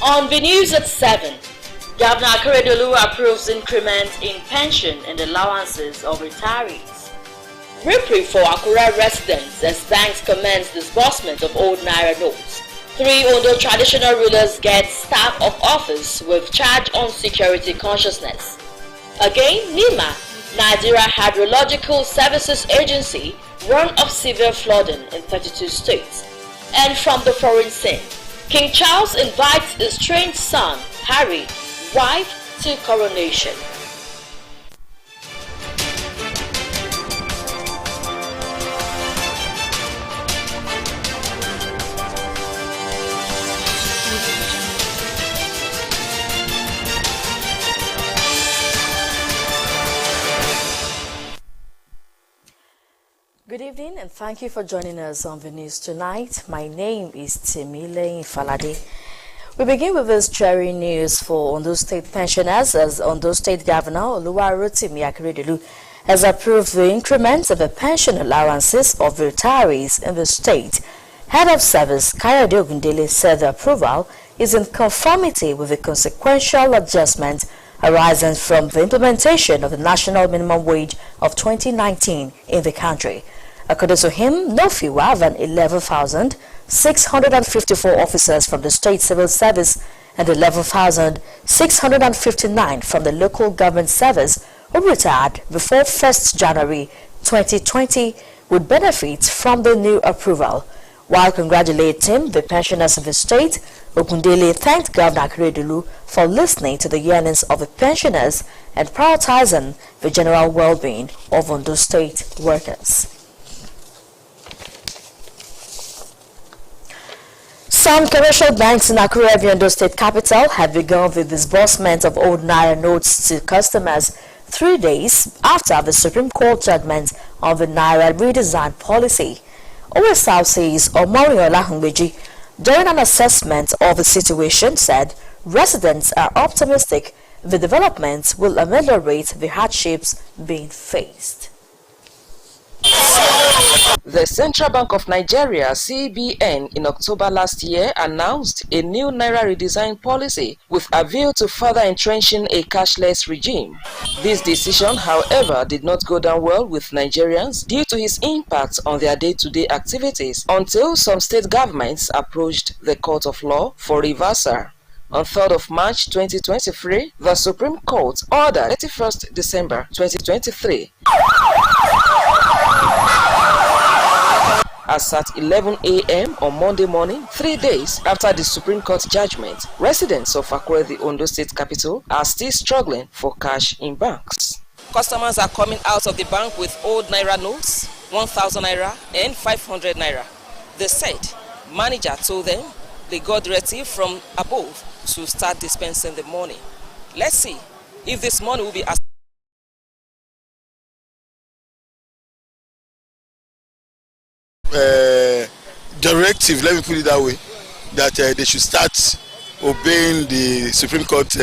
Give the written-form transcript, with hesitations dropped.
On the news at 7, Governor Akeredolu approves increment in pension and allowances of retirees. Reprieve for Akure residents as banks commence disbursement of old Naira notes. 3 Ondo traditional rulers get staff of office with charge on security consciousness. Again, NIMA, Nigeria Hydrological Services Agency, warned of severe flooding in 32 states. And from the foreign scene, King Charles invites his strange son, Harry, wife to coronation. Good evening and thank you for joining us on the news tonight. My name is Temile Falade. We begin with this cheering news for Ondo State pensioners as Ondo State Governor Oluwarotimi Akeredolu has approved the increment of the pension allowances of retirees in the state. Head of Service Kayode Ogundele said the approval is in conformity with the consequential adjustment arising from the implementation of the national minimum wage of 2019 in the country. According to him, no fewer than 11,654 officers from the state civil service and 11,659 from the local government service who retired before 1st January 2020 would benefit from the new approval. While congratulating the pensioners of the state, Ogundele thanked Governor Akeredolu for listening to the yearnings of the pensioners and prioritizing the general well-being of Ondo State workers. Some commercial banks in Akure, the Ondo State capital, have begun the disbursement of old Naira notes to customers 3 days after the Supreme Court judgment on the Naira redesign policy. Osrc says Omoriola Hungbeji, during an assessment of the situation, said residents are optimistic the developments will ameliorate the hardships being faced. The Central Bank of Nigeria, CBN, in October last year announced a new Naira redesign policy with a view to further entrenching a cashless regime. This decision, however, did not go down well with Nigerians due to its impact on their day-to-day activities until some state governments approached the court of law for reversal. On 3rd of March 2023, the Supreme Court ordered 31st December 2023 as at 11 a.m. on Monday morning, 3 days after the Supreme Court judgment, residents of Akure, the Ondo State capital, are still struggling for cash in banks. Customers are coming out of the bank with old Naira notes, 1,000 Naira and 500 Naira. They said manager told them they got directive from above to start dispensing the money. Let's see if this money will be directive, let me put it that way, that they should start obeying the Supreme Court